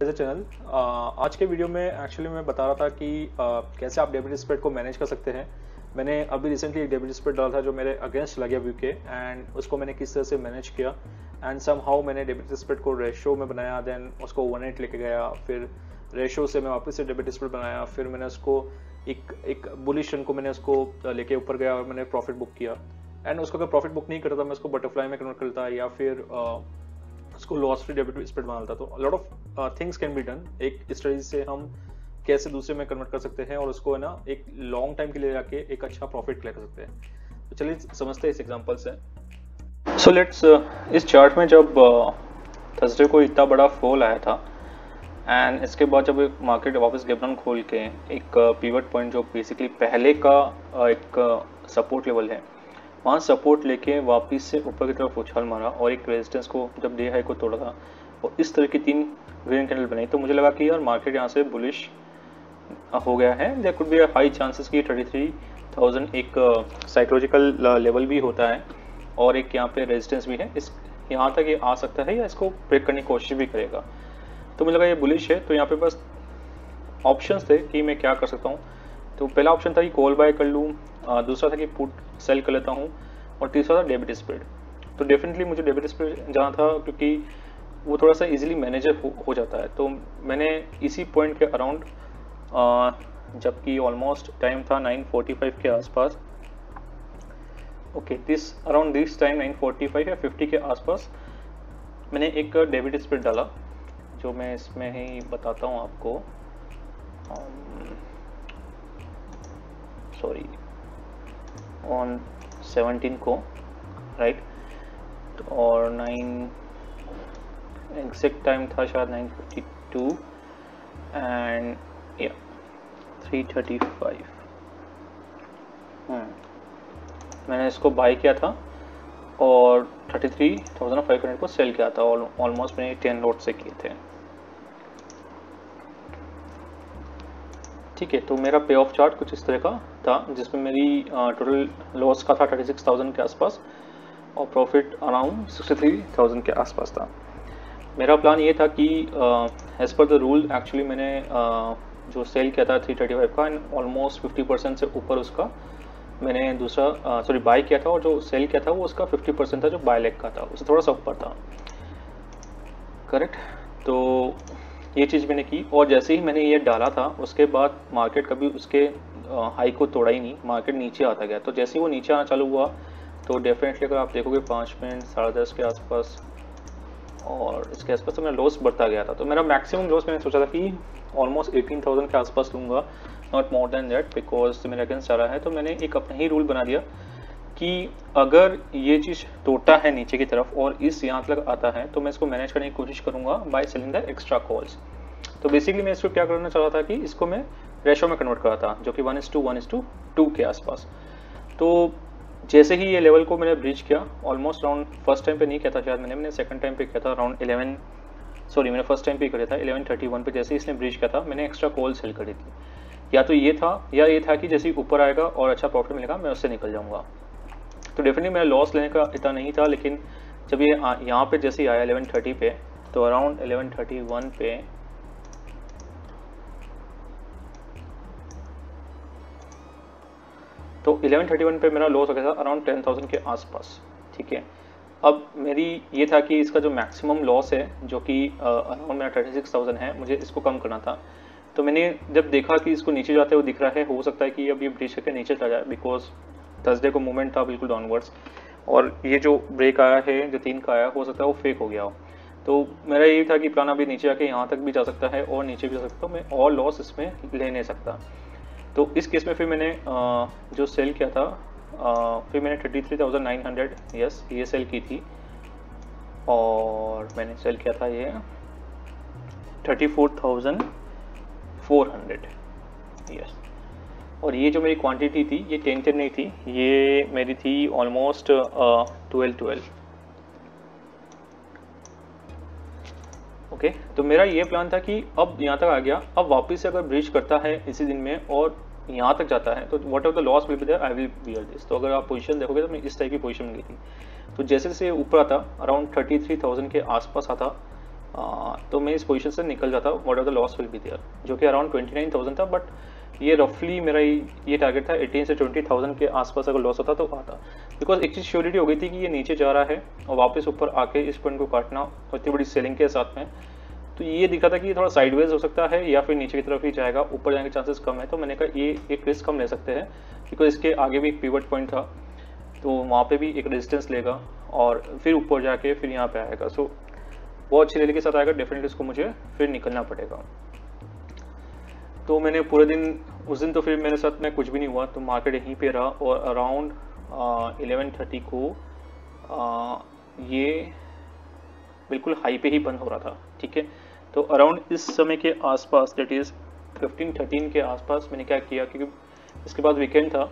As a channel. आज के video में एक्चुअली मैं बता रहा था कि कैसे आप डेबिट स्प्रेड को मैनेज कर सकते हैं। मैंने अभी रिसेंटली एक डेबिट स्प्रेड डाला था जो मेरे अगेंस्ट लग गया व्यू के, एंड उसको मैंने किस तरह से मैनेज किया एंड समहाउ मैंने डेबिट स्प्रेड को रेशो में बनाया, देन उसको 1:8 लेके गया, फिर रेशो से मैं वापस से डेबिट स्प्रेड बनाया, फिर मैंने उसको एक बुलिश रन को मैंने उसको लेके ऊपर गया और मैंने प्रॉफिट बुक किया। एंड उसको अगर प्रॉफिट बुक नहीं करता मैं उसको बटरफ्लाई में कन्वर्ट करता या फिर उसको लॉस फ्री डेबिट स्प्रेड बनाता। तो lot of things can be done. एक स्ट्रेटजी से हम कैसे दूसरे में कन्वर्ट कर सकते हैं और उसको है ना एक लॉन्ग टाइम के लिए जाके एक अच्छा प्रॉफिट क्लियर कर सकते हैं। तो चलिए समझते हैं इस एग्जांपल से। सो लेट्स इस चार्ट में जब थर्सडे को इतना बड़ा फॉल आया था एंड इसके बाद जब मार्केट वापस गैप डाउन खोल के एक पिवट पॉइंट जो बेसिकली पहले का एक सपोर्ट लेवल है वहाँ सपोर्ट लेके वापस से ऊपर की तरफ उछाल मारा और एक रेजिस्टेंस को जब डे हाई को तोड़ा था और इस तरह की 3 ग्रीन कैंडल बनाई, तो मुझे लगा कि यार मार्केट यहाँ से बुलिश हो गया है। There could be high chances कि 33,000 एक साइकोलॉजिकल लेवल भी होता है और एक यहाँ पे रेजिस्टेंस भी है, इस यहाँ तक ये आ सकता है या इसको ब्रेक करने की कोशिश भी करेगा। तो मुझे लगा ये बुलिश है, तो यहाँ पे बस ऑप्शंस थे कि मैं क्या कर सकता हूँ। तो पहला ऑप्शन था कि कॉल बाय कर लूँ, दूसरा था कि पुट सेल कर लेता हूँ और तीसरा था डेबिट स्प्रेड। तो डेफिनेटली मुझे डेबिट स्प्रेड जाना था क्योंकि वो थोड़ा सा इजीली मैनेजर हो जाता है। तो मैंने इसी पॉइंट के अराउंड जबकि ऑलमोस्ट टाइम था 9:45 के आसपास, okay this around this time 9:45 या 50 के आसपास मैंने एक डेबिट स्प्रेड डाला जो मैं इसमें ही बताता हूँ आपको। सॉरी ऑन 17 को राइट, और 9 एग्जैक्ट टाइम था शायद 9:52 एंड या 3:35 मैंने इसको बाय किया था और 33,500 को सेल किया था। ऑलमोस्ट मैंने 10 लॉट से किए थे। ठीक है, तो मेरा पे ऑफ चार्ट कुछ इस तरह का था जिसमें मेरी टोटल लॉस का था 36,000 के आसपास और प्रॉफिट अराउंड 63,000 के आसपास था। मेरा प्लान ये था कि as per the rule actually मैंने जो सेल किया था 335 का एंड ऑलमोस्ट 50% से ऊपर उसका मैंने दूसरा बाय किया था, और जो सेल किया था वो उसका 50% था जो बाय लेग का था, उससे थोड़ा सा ऊपर था। करेक्ट, तो ये चीज़ मैंने की और जैसे ही मैंने ये डाला था उसके बाद मार्केट कभी उसके हाई को तोड़ा ही नहीं, मार्केट नीचे आता गया। तो जैसे ही वो नीचे आना चालू हुआ तो डेफिनेटली अगर आप देखोगे 5 मिनट 10:30 के आसपास और इसके आसपास तो मेरा लॉस बढ़ता गया था। तो मेरा मैक्सिमम लॉस मैंने सोचा था कि ऑलमोस्ट 18,000 के आसपास लूँगा, not more than that, because मेरे अगेंस्ट जा रहा है। तो मैंने एक अपना ही रूल बना दिया कि अगर ये चीज़ टूटा है नीचे की तरफ और इस यहाँ तक आता है तो मैं इसको मैनेज करने की कोशिश करूँगा by selling the extra calls. तो बेसिकली मैं इसको क्या करना चाह रहा था कि इसको मैं रेशो में कन्वर्ट कर रहा था जो कि 1:1:2 के आसपास। तो जैसे ही ये लेवल को मैंने ब्रीच किया, ऑलमोस्ट अराउंड फर्स्ट टाइम पे नहीं किया था शायद मैंने सेकंड टाइम पे किया था अराउंड मैंने फर्स्ट टाइम पे किया था 11:31 पे। जैसे ही इसने ब्रीच किया था मैंने एक्स्ट्रा कॉल सेल करी थी। या तो ये था या ये था कि जैसे ही ऊपर आएगा और अच्छा प्रॉफिट मिलेगा मैं उससे निकल जाऊँगा। तो डेफिनेटली मेरा लॉस लेने का इतना नहीं था, लेकिन जब ये यहाँ पे जैसे ही आया 11:30 पे तो अराउंड 11:31 पे तो 11:31 पे मेरा लॉस हो गया था अराउंड 10,000 के आसपास। ठीक है, अब मेरी ये था कि इसका जो मैक्सिमम लॉस है जो कि अराउंड मेरा 36,000 है, मुझे इसको कम करना था। तो मैंने जब देखा कि इसको नीचे जाते हुए दिख रहा है, हो सकता है कि अब ये ब्रीच करके नीचे चला जाए, बिकॉज थर्सडे को मूवमेंट था बिल्कुल डाउनवर्ड्स और ये जो ब्रेक आया है जो 3 का आया हो सकता है वो फेक हो गया हो। तो मेरा यही था कि प्लान अभी नीचे आके यहाँ तक भी जा सकता है और नीचे भी जा सकता हूँ मैं, और लॉस इसमें ले नहीं सकता। तो इस केस में फिर मैंने जो सेल किया था फिर मैंने 33,900 यस ये सेल की थी और मैंने सेल किया था ये 34,400 यस। और ये जो मेरी क्वांटिटी थी ये 10 नहीं थी, ये मेरी थी ऑलमोस्ट 12। ओके, तो मेरा ये प्लान था कि अब यहाँ तक आ गया, अब वापस से अगर ब्रीच करता है इसी दिन में और यहाँ तक जाता है तो whatever the loss will be there I will bear this. तो अगर आप पोजीशन देखोगे तो मैं इस टाइप की पोजीशन में गई थी। तो जैसे जैसे ऊपर आता अराउंड 33,000 के आसपास आता तो मैं इस पोजीशन से निकल जाता, what are the loss will be there, जो कि अराउंड 29,000 था। बट ये रफली मेरा ये टारगेट था 18 से 20,000 के आसपास अगर लॉस होता तो आता, बिकॉज एक चीज़ श्योरिटी हो गई थी कि ये नीचे जा रहा है और वापस ऊपर आके इस पॉइंट को काटना और इतनी बड़ी सेलिंग के साथ में, तो ये दिख रहा था कि ये थोड़ा साइडवेज हो सकता है या फिर नीचे की तरफ ही जाएगा, ऊपर जाने के चांसेस कम है। तो मैंने कहा ये एक रिस्क हम ले सकते हैं, बिकॉज इसके आगे भी एक पिवट पॉइंट था, तो वहाँ पे भी एक रेजिस्टेंस लेगा और फिर ऊपर जाके फिर यहाँ पे आएगा। सो बहुत अच्छी रैली के साथ आएगा, डेफिनेटली इसको मुझे फिर निकलना पड़ेगा। तो मैंने पूरे दिन, उस दिन तो फिर मेरे साथ में कुछ भी नहीं हुआ, तो मार्केट यहीं पे रहा और अराउंड 11:30 को ये बिल्कुल हाई पे ही बंद हो रहा था, ठीक है। तो अराउंड इस समय के आसपास, दैट इज़ 15:13 के आसपास मैंने क्या किया, क्योंकि इसके बाद वीकेंड था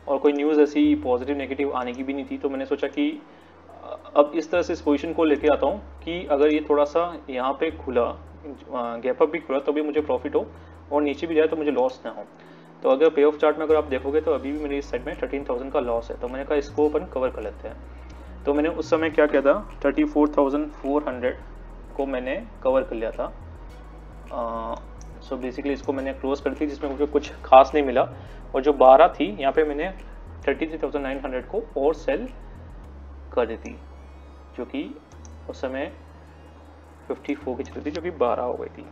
और कोई न्यूज़ ऐसी पॉजिटिव नेगेटिव आने की भी नहीं थी, तो मैंने सोचा कि अब इस तरह से इस पोजीशन को लेके आता हूँ कि अगर ये थोड़ा सा यहाँ पे खुला, गैप अप भी खुला, तो भी मुझे प्रॉफिट हो और नीचे भी जाए तो मुझे लॉस ना हो। तो अगर पे ऑफ चार्ट में अगर आप देखोगे तो अभी भी मेरी इस साइड में 13,000 का लॉस है, तो मैंने कहा इसको अपन कवर कर लेते हैं। तो मैंने उस समय क्या किया था, 34,400 को मैंने कवर कर लिया था। सो बेसिकली इसको मैंने क्लोज कर दी, जिसमें मुझे कुछ खास नहीं मिला, और जो 12 थी यहाँ पे मैंने 33,900 को और सेल कर दी थी, जो कि उस समय 54 की चल रही थी, जो कि 12 हो गई थी।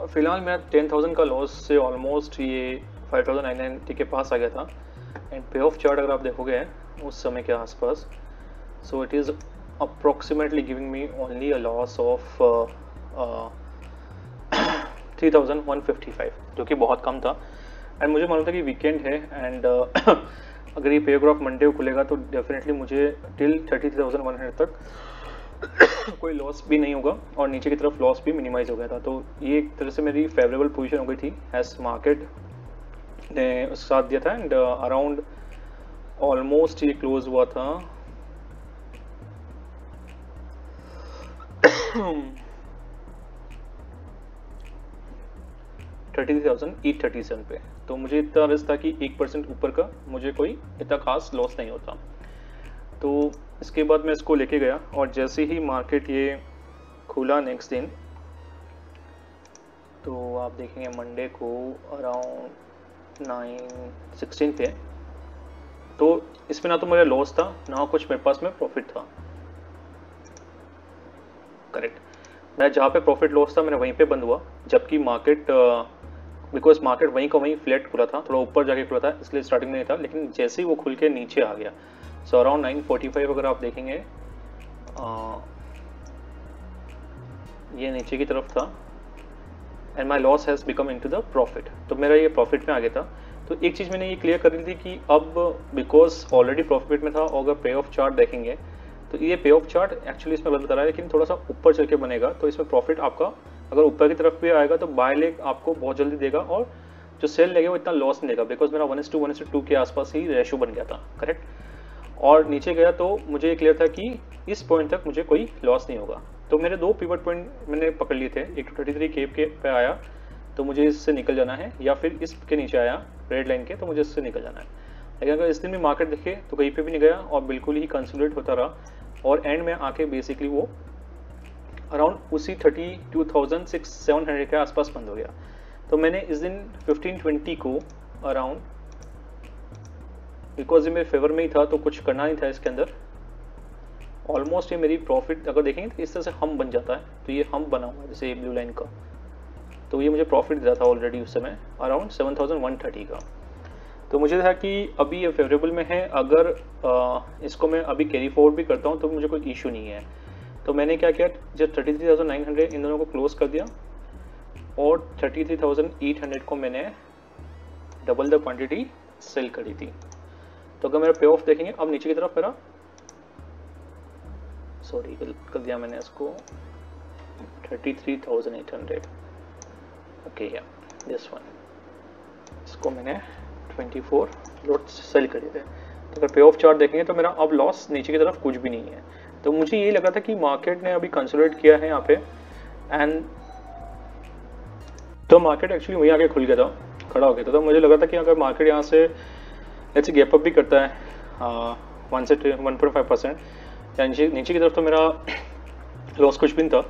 फिलहाल मैं 10,000 का लॉस से ऑलमोस्ट ये 5,990 के पास आ गया था। एंड पे ऑफ चार्ट अगर आप देखोगे उस समय के आसपास, so it is approximately giving me only a loss of 3,155, जो कि बहुत कम था। एंड मुझे मालूम था कि वीकेंड है एंड अगर ये पेग्राफ मंडे को खुलेगा तो डेफिनेटली मुझे टिल 33,100 तक कोई लॉस भी नहीं होगा और नीचे की तरफ लॉस भी मिनिमाइज हो गया था। तो ये एक तरह से मेरी फेवरेबल पोजीशन हो गई थी एज मार्केट ने उसके साथ दिया था। एंड अराउंड ऑलमोस्ट ये क्लोज हुआ था 33,837 पे। तो मुझे इतना रिस्क था कि 1% ऊपर का मुझे कोई इतना खास लॉस नहीं होता। तो इसके बाद मैं इसको लेके गया और जैसे ही मार्केट ये खुला नेक्स्ट दिन, तो आप देखेंगे मंडे को अराउंड 9:16 पे, तो इसमें ना तो मेरा लॉस था ना कुछ मेरे पास में प्रॉफिट था। करेक्ट, मैं जहाँ पे प्रॉफिट लॉस था मैंने वहीं पे बंद हुआ, जबकि मार्केट बिकॉज मार्केट वहीं का वहीं फ्लैट खुला था, थोड़ा ऊपर जाके खुला था, इसलिए स्टार्टिंग में नहीं था, लेकिन जैसे ही वो खुल के नीचे आ गया, सो अराउंड 9:45 अगर आप देखेंगे ये नीचे की तरफ था and my loss has become into the profit. तो मेरा ये प्रॉफिट में आ गया था। तो एक चीज़ मैंने ये क्लियर कर ली थी कि अब बिकॉज ऑलरेडी प्रॉफिट में था और अगर पे ऑफ चार्ट देखेंगे तो ये पे ऑफ चार्ट एक्चुअली इसमें बता रहा है, लेकिन थोड़ा सा ऊपर चल के बनेगा, तो इसमें प्रॉफिट आपका अगर ऊपर की तरफ भी आएगा तो बाय लेग आपको बहुत जल्दी देगा और जो सेल लेगा वो इतना लॉस नहीं देगा, बिकॉज मेरा 1:1:2 के आसपास ही रेशो बन गया था। करेक्ट, और नीचे गया तो मुझे ये क्लियर था कि इस पॉइंट तक मुझे कोई लॉस नहीं होगा। तो मेरे दो पिवट पॉइंट मैंने पकड़ लिए थे, एक तो 33 केप के पे आया तो मुझे इससे निकल जाना है, या फिर इसके नीचे आया रेड लाइन के तो मुझे इससे निकल जाना है। लेकिन अगर इस दिन भी मार्केट देखे तो कहीं पे भी नहीं गया और बिल्कुल ही कंसोलिडेट होता रहा और एंड में आके बेसिकली वो अराउंड उसी 32,700 के आसपास बंद हो गया। तो मैंने इस दिन 15:20 को अराउंड, बिकॉज ये मेरे फेवर में ही था तो कुछ करना नहीं था इसके अंदर, ऑलमोस्ट ये मेरी प्रॉफिट अगर देखेंगे तो इस तरह से हम बन जाता है, तो ये हम बना हुआ है जैसे ये ब्लू लाइन का, तो ये मुझे प्रॉफिट दिया था ऑलरेडी उस समय अराउंड 7,130 का। तो मुझे था कि अभी ये फेवरेबल में है, अगर इसको मैं अभी कैरी फॉरवर्ड भी करता हूँ तो मुझे कोई इशू नहीं है। तो मैंने क्या किया, जब 33,900 इन दोनों को क्लोज कर दिया और 33,800 को मैंने डबल द क्वांटिटी सेल करी थी। तो अगर मेरा पे ऑफ देखेंगे अब नीचे की तरफ मेरा, सॉरी कर दिया मैंने इसको 33,800, ओके या दिस वन, इसको मैंने 24 लॉट सेल करे थे। तो अगर पे ऑफ चार्ट देखेंगे तो मेरा अब लॉस नीचे की तरफ कुछ भी नहीं है। तो मुझे ये लगा था कि मार्केट ने अभी कंसोलिडेट किया है यहाँ पे एंड तो मार्केट एक्चुअली वहीं आके खुल गया था, खड़ा हो गया था। तो मुझे लगा था कि अगर मार्केट यहाँ से लेट्स से गैप अप भी करता है 1 से 1.5% या नीचे की तरफ, तो मेरा लॉस कुछ भी नहीं था,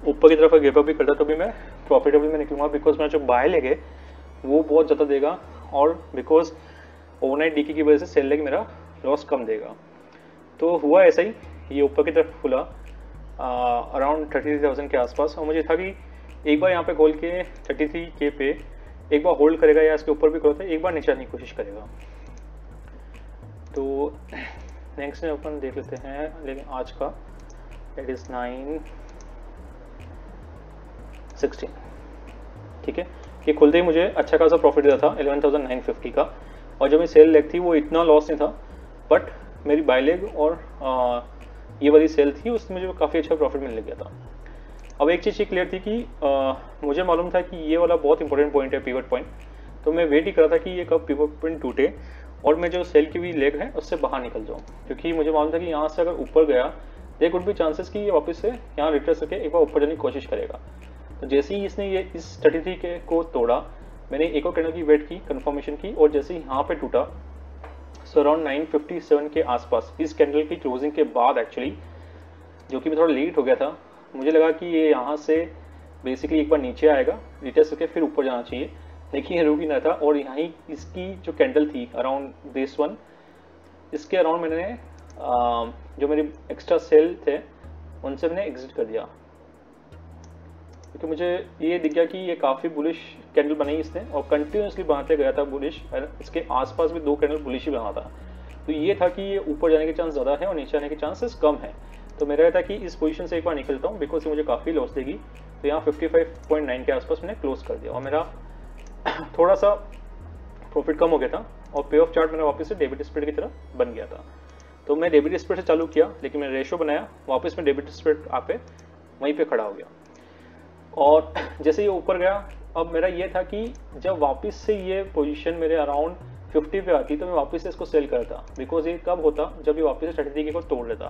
ऊपर की तरफ गेप अप भी करता तो भी मैं प्रॉफिटेबल में निकलूंगा, बिकॉज मेरा जो बाय लेग है वो बहुत ज़्यादा देगा, और बिकॉज ओवरनाइट डीके की वजह से सेल लेग मेरा लॉस कम देगा। तो हुआ ऐसा ही, ये ऊपर की तरफ खुला अराउंड 33,000 के आसपास, और मुझे था कि एक बार यहाँ पे खोल के 33K पे एक बार होल्ड करेगा या इसके ऊपर भी करो, एक बार नीचे आने की कोशिश करेगा। तो नेक्स्ट में अपन देख लेते हैं, लेकिन आज का इट इज़ 9:16, ठीक है। ये खुलते ही मुझे अच्छा खासा प्रॉफिट दिया था 11,950 का, और जो मेरी सेल लेग थी वो इतना लॉस नहीं था, बट मेरी बाय लेग और ये वाली सेल थी उसमें मुझे काफ़ी अच्छा प्रॉफिट मिलने गया था। अब एक चीज़ ये क्लियर थी कि मुझे मालूम था कि ये वाला बहुत इंपॉर्टेंट पॉइंट है, पिवट पॉइंट, तो मैं वेट ही कर रहा था कि ये कब पिवट पॉइंट टूटे और मैं जो सेल की हुई लेग है उससे बाहर निकल जाऊँ, क्योंकि मुझे मालूम था कि यहाँ से अगर ऊपर गया देयर कुड बी चांसेस कि ये वापस से यहाँ रिट्रेस करके एक बार ऊपर जाने की कोशिश करेगा। तो जैसे ही इसने ये इस 33K को तोड़ा, मैंने एक और कैंडल की वेट की, कंफर्मेशन की, और जैसे ही यहाँ पे टूटा सो अराउंड 9:57 के आसपास इस कैंडल की क्लोजिंग के बाद एक्चुअली, जो कि मैं थोड़ा लेट हो गया था, मुझे लगा कि ये यहाँ से बेसिकली एक बार नीचे आएगा, रिटेस्ट करके फिर ऊपर जाना चाहिए, लेकिन ये रुक ही ना था, और यहाँ ही इसकी जो कैंडल थी अराउंड दिस वन, इसके अराउंड मैंने जो मेरे एक्स्ट्रा सेल थे उनसे मैंने एग्जिट कर दिया, क्योंकि मुझे ये दिख गया कि ये काफ़ी बुलिश कैंडल बनाई इसने और कंटिन्यूसली बनाते गया था बुलिश, इसके आसपास भी 2 कैंडल बुलिश ही बना था। तो ये था कि ये ऊपर जाने के चांस ज़्यादा है और नीचे आने के चांसेस कम है। तो मेरा ये था कि इस पोजीशन से एक बार निकलता हूँ, बिकॉज ये मुझे काफ़ी लॉस देगी। तो यहाँ 55.9 के आसपास मैंने क्लोज कर दिया और मेरा थोड़ा सा प्रॉफिट कम हो गया था, और पे ऑफ चार्ट मेरा वापस से डेबिट स्प्रेड की तरह बन गया था। तो मैं डेबिट स्प्रेड से चालू किया, लेकिन मैंने रेशो बनाया, वापस में डेबिट स्प्रेड पे वहीं पे खड़ा हो गया। और जैसे ये ऊपर गया, अब मेरा ये था कि जब वापस से ये पोजीशन मेरे अराउंड 50 पे आती तो मैं वापस से इसको सेल करता, बिकॉज ये कब होता जब ये वापस से 33K को तोड़ लेता।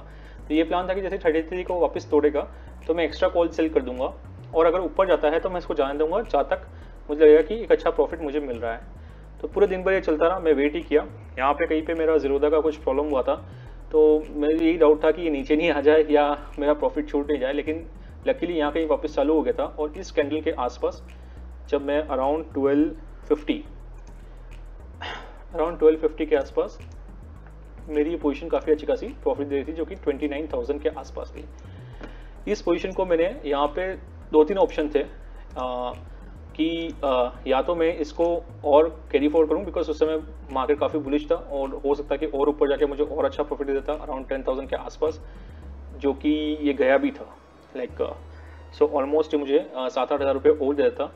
तो ये प्लान था कि जैसे 33 को वापस तोड़ेगा तो मैं एक्स्ट्रा कॉल सेल कर दूंगा, और अगर ऊपर जाता है तो मैं इसको जाने दूंगा जहाँ तक मुझे लगेगा कि एक अच्छा प्रॉफिट मुझे मिल रहा है। तो पूरे दिन भर ये चलता रहा, मैं वेट ही किया। यहाँ पे कहीं पे मेरा ज़ीरोदा का कुछ प्रॉब्लम हुआ था, तो मेरे यही डाउट था कि ये नीचे नहीं आ जाए या मेरा प्रॉफिट छूट नहीं जाए, लेकिन लकीली यहाँ कहीं वापस चालू हो गया था। और इस कैंडल के आसपास जब मैं अराउंड 1250 के आसपास मेरी ये पोजीशन काफ़ी अच्छी खासी प्रॉफिट दे रही थी, जो कि 29,000 के आसपास थी। इस पोजीशन को मैंने यहाँ पे 2-3 ऑप्शन थे कि या तो मैं इसको और कैरी फॉरवर्ड करूँ, बिकॉज उस समय मार्केट काफ़ी बुलिश था और हो सकता है कि और ऊपर जाके मुझे और अच्छा प्रॉफिट दे देता अराउंड 10,000 के आसपास, जो कि ये गया भी था। लाइक सो ऑलमोस्ट मुझे 7-8 हज़ार रुपये और दे देता।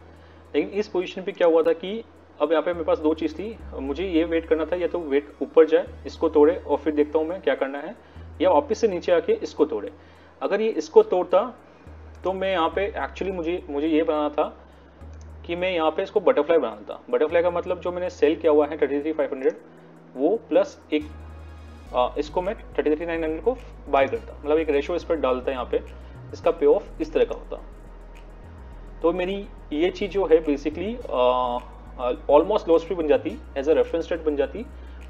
लेकिन इस पोजीशन पे क्या हुआ था कि अब यहाँ पे मेरे पास 2 चीज़ थी, मुझे ये वेट करना था, या तो वेट ऊपर जाए इसको तोड़े और फिर देखता हूँ मैं क्या करना है, या वापस से नीचे आके इसको तोड़े। अगर ये इसको तोड़ता तो मैं यहाँ पे एक्चुअली मुझे ये बनाना था कि मैं यहाँ पे इसको बटरफ्लाई बनाना था। बटरफ्लाई का मतलब जो मैंने सेल किया हुआ है 33,500 वो प्लस एक इसको मैं 33,900 को बाय करता, मतलब एक रेशो इस पर डालता यहाँ पे, इसका पे ऑफ इस तरह का होता। तो मेरी ये चीज़ जो है बेसिकली ऑलमोस्ट लॉस फ्री बन जाती, एज अ रेफरेंस रेट बन जाती,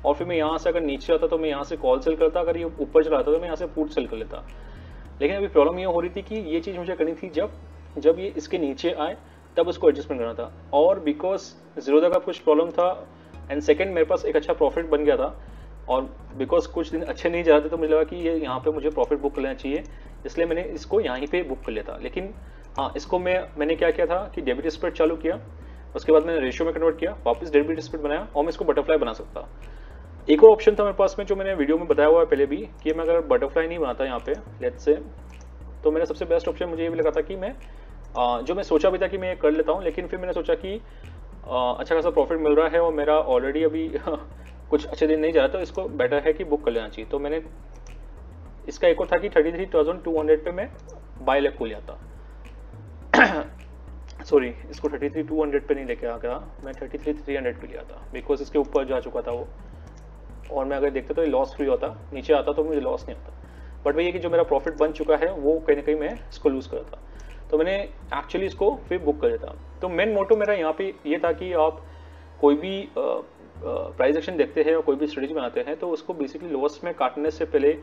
और फिर मैं यहाँ से अगर नीचे आता तो मैं यहाँ से कॉल सेल करता, अगर ये ऊपर चला आता तो मैं यहाँ से पुट सेल कर लेता। लेकिन अभी प्रॉब्लम ये हो रही थी कि ये चीज़ मुझे करनी थी जब ये इसके नीचे आए तब उसको एडजस्टमेंट करना था, और बिकॉज ज़ीरोदा का कुछ प्रॉब्लम था, एंड सेकेंड मेरे पास एक अच्छा प्रॉफिट बन गया था, और बिकॉज कुछ दिन अच्छे नहीं जा रहे थे तो मुझे लगा कि ये यहाँ पे मुझे प्रॉफिट बुक कर लेना चाहिए, इसलिए मैंने इसको यहीं पे बुक कर लिया था। लेकिन हाँ, इसको मैंने क्या किया था कि डेबिट स्प्रेड चालू किया, उसके बाद मैंने रेशियो में कन्वर्ट किया, वापस डेबिट स्प्रेड बनाया, और मैं इसको बटरफ्लाई बना सकता। एक और ऑप्शन था मेरे पास में जो मैंने वीडियो में बताया हुआ है पहले भी, कि मैं अगर बटरफ्लाई नहीं बनाता यहाँ पे लेट्स से, तो मेरा सबसे बेस्ट ऑप्शन मुझे ये भी लगा था कि मैं जो मैं सोचा भी था कि मैं ये कर लेता हूँ, लेकिन फिर मैंने सोचा कि अच्छा खासा प्रॉफिट मिल रहा है और मेरा ऑलरेडी अभी कुछ अच्छे दिन नहीं जा रहा, तो इसको बेटर है कि बुक कर लेना चाहिए। तो मैंने इसका एक और था कि 33,200 पे मैं बाय लेग को लिया था सॉरी, इसको 33,200 पे नहीं लेके आ गया, मैं 33,300 पे लिया था, बिकॉज इसके ऊपर जा चुका था वो, और मैं अगर देखता तो ये लॉस फ्री होता, नीचे आता तो मुझे लॉस नहीं होता। बट वही है कि जो मेरा प्रॉफिट बन चुका है वो कहीं ना कहीं मैं इसको लूज़ करता, तो मैंने एक्चुअली इसको फिर बुक कर देता। तो मेन मोटो मेरा यहाँ पे ये था कि आप कोई भी प्राइस एक्शन देखते हैं और कोई भी स्ट्रेटजी बनाते हैं तो उसको बेसिकली लॉस में काटने से पहले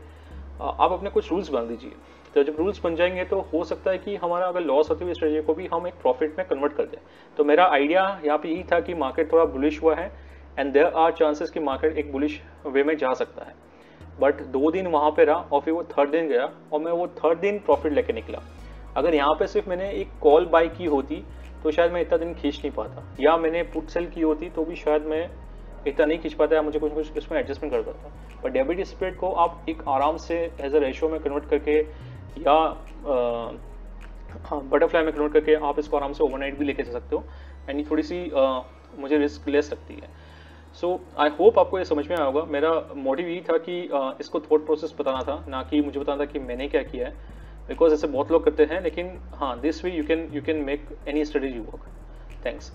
आप अपने कुछ रूल्स बना दीजिए। तो जब रूल्स बन जाएंगे तो हो सकता है कि हमारा अगर लॉस होती हुई स्ट्रेटजी को भी हम एक प्रॉफिट में कन्वर्ट कर दें। तो मेरा आइडिया यहाँ पे यही था कि मार्केट थोड़ा बुलिश हुआ है एंड देयर आर चांसेस कि मार्केट एक बुलिश वे में जा सकता है, बट 2 दिन वहाँ पे रहा और फिर वो थर्ड दिन गया और मैं वो थर्ड दिन प्रॉफिट लेके निकला। अगर यहाँ पे सिर्फ मैंने एक कॉल बाय की होती तो शायद मैं इतना दिन खींच नहीं पाता, या मैंने पुट सेल की होती तो भी शायद मैं इतना नहीं खींच पाता, या मुझे कुछ इसमें एडजस्टमेंट कर पाता। पर डेबिट स्प्रेड को आप एक आराम से एज अ रेशियो में कन्वर्ट करके या बटरफ्लाई में कन्वर्ट करके आप इसको आराम से ओवरनाइट भी लेके जा सकते हो, एंड ये थोड़ी सी मुझे रिस्क लेस लगती है। सो आई होप आपको ये समझ में आया होगा। मेरा मोटिव यही था कि इसको थॉट प्रोसेस बताना था, ना कि मुझे बताना था कि मैंने क्या किया है, बिकॉज ऐसे बहुत लोग करते हैं। लेकिन हाँ, this way you can make any strategy work. Thanks.